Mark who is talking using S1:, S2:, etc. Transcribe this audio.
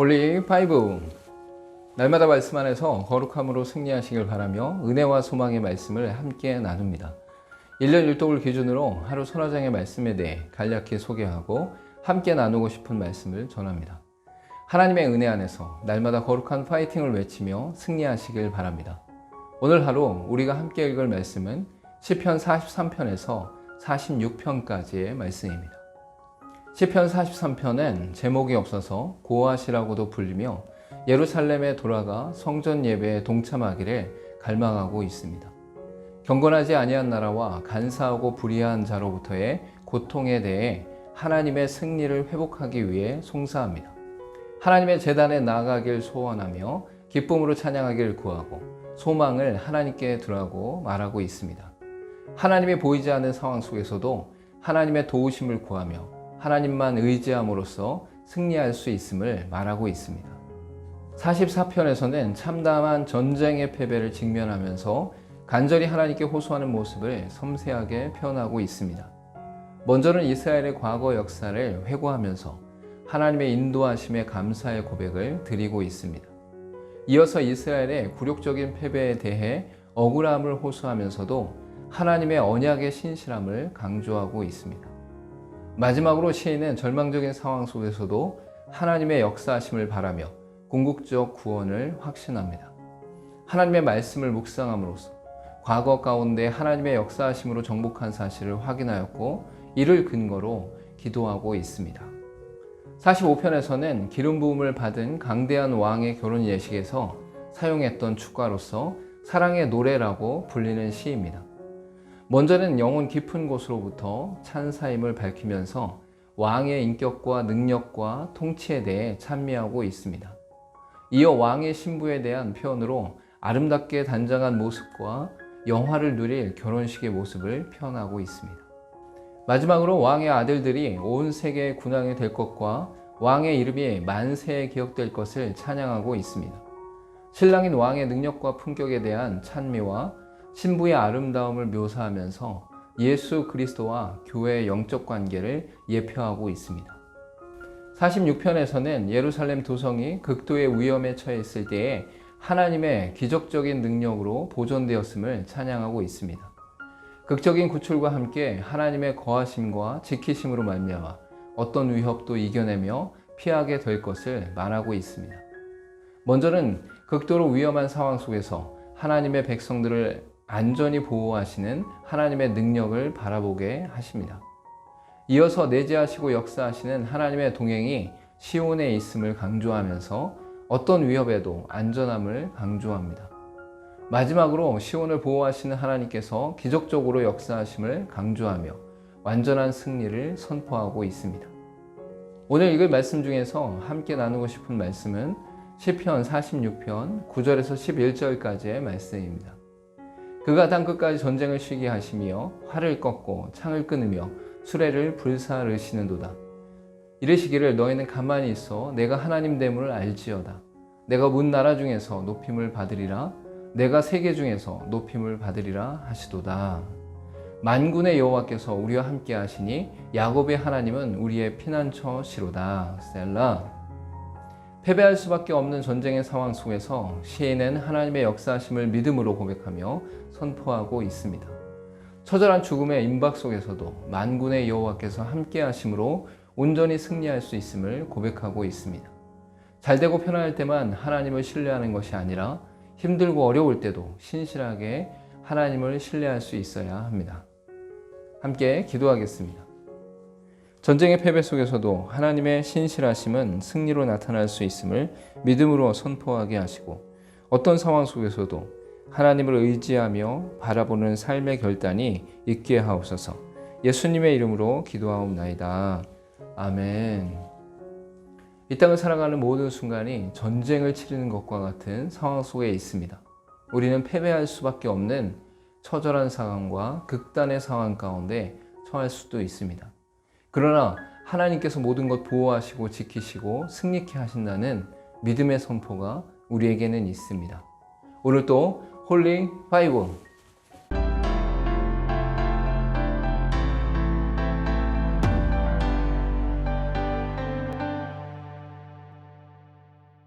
S1: 홀리 파이브, 날마다 말씀 안에서 거룩함으로 승리하시길 바라며 은혜와 소망의 말씀을 함께 나눕니다. 1년 1독을 기준으로 하루 선화장의 말씀에 대해 간략히 소개하고 함께 나누고 싶은 말씀을 전합니다. 하나님의 은혜 안에서 날마다 거룩한 파이팅을 외치며 승리하시길 바랍니다. 오늘 하루 우리가 함께 읽을 말씀은 시편 43편에서 46편까지의 말씀입니다. 시편 43편은 제목이 없어서 고아시라고도 불리며 예루살렘에 돌아가 성전 예배에 동참하기를 갈망하고 있습니다. 경건하지 아니한 나라와 간사하고 불의한 자로부터의 고통에 대해 하나님의 승리를 회복하기 위해 송사합니다. 하나님의 제단에 나아가길 소원하며 기쁨으로 찬양하길 구하고 소망을 하나님께 두라고 말하고 있습니다. 하나님이 보이지 않는 상황 속에서도 하나님의 도우심을 구하며 하나님만 의지함으로써 승리할 수 있음을 말하고 있습니다. 44편에서는 참담한 전쟁의 패배를 직면하면서 간절히 하나님께 호소하는 모습을 섬세하게 표현하고 있습니다. 먼저는 이스라엘의 과거 역사를 회고하면서 하나님의 인도하심에 감사의 고백을 드리고 있습니다. 이어서 이스라엘의 굴욕적인 패배에 대해 억울함을 호소하면서도 하나님의 언약의 신실함을 강조하고 있습니다. 마지막으로 시인은 절망적인 상황 속에서도 하나님의 역사하심을 바라며 궁극적 구원을 확신합니다. 하나님의 말씀을 묵상함으로써 과거 가운데 하나님의 역사하심으로 정복한 사실을 확인하였고 이를 근거로 기도하고 있습니다. 45편에서는 기름 부음을 받은 강대한 왕의 결혼 예식에서 사용했던 축가로서 사랑의 노래라고 불리는 시입니다. 먼저는 영혼 깊은 곳으로부터 찬사임을 밝히면서 왕의 인격과 능력과 통치에 대해 찬미하고 있습니다. 이어 왕의 신부에 대한 표현으로 아름답게 단장한 모습과 영화를 누릴 결혼식의 모습을 표현하고 있습니다. 마지막으로 왕의 아들들이 온 세계의 군왕이 될 것과 왕의 이름이 만세에 기억될 것을 찬양하고 있습니다. 신랑인 왕의 능력과 품격에 대한 찬미와 신부의 아름다움을 묘사하면서 예수 그리스도와 교회의 영적 관계를 예표하고 있습니다. 46편에서는 예루살렘 도성이 극도의 위험에 처해 있을 때에 하나님의 기적적인 능력으로 보존되었음을 찬양하고 있습니다. 극적인 구출과 함께 하나님의 거하심과 지키심으로 말미암아 어떤 위협도 이겨내며 피하게 될 것을 말하고 있습니다. 먼저는 극도로 위험한 상황 속에서 하나님의 백성들을 안전히 보호하시는 하나님의 능력을 바라보게 하십니다. 이어서 내재하시고 역사하시는 하나님의 동행이 시온에 있음을 강조하면서 어떤 위협에도 안전함을 강조합니다. 마지막으로 시온을 보호하시는 하나님께서 기적적으로 역사하심을 강조하며 완전한 승리를 선포하고 있습니다. 오늘 읽을 말씀 중에서 함께 나누고 싶은 말씀은 시편 46편 9절에서 11절까지의 말씀입니다. 그가 땅끝까지 전쟁을 쉬게 하시며 활을 꺾고 창을 끊으며 수레를 불사르시는도다. 이르시기를 너희는 가만히 있어 내가 하나님 됨을 알지어다. 내가 문 나라 중에서 높임을 받으리라. 내가 세계 중에서 높임을 받으리라 하시도다. 만군의 여호와께서 우리와 함께 하시니 야곱의 하나님은 우리의 피난처시로다. 셀라. 패배할 수밖에 없는 전쟁의 상황 속에서 시인은 하나님의 역사하심을 믿음으로 고백하며 선포하고 있습니다. 처절한 죽음의 임박 속에서도 만군의 여호와께서 함께 하심으로 온전히 승리할 수 있음을 고백하고 있습니다. 잘되고 편안할 때만 하나님을 신뢰하는 것이 아니라 힘들고 어려울 때도 신실하게 하나님을 신뢰할 수 있어야 합니다. 함께 기도하겠습니다. 전쟁의 패배 속에서도 하나님의 신실하심은 승리로 나타날 수 있음을 믿음으로 선포하게 하시고 어떤 상황 속에서도 하나님을 의지하며 바라보는 삶의 결단이 있게 하옵소서. 예수님의 이름으로 기도하옵나이다. 아멘. 이 땅을 살아가는 모든 순간이 전쟁을 치르는 것과 같은 상황 속에 있습니다. 우리는 패배할 수밖에 없는 처절한 상황과 극단의 상황 가운데 처할 수도 있습니다. 그러나 하나님께서 모든 것 보호하시고 지키시고 승리케 하신다는 믿음의 선포가 우리에게는 있습니다. 오늘 또 홀리 파이브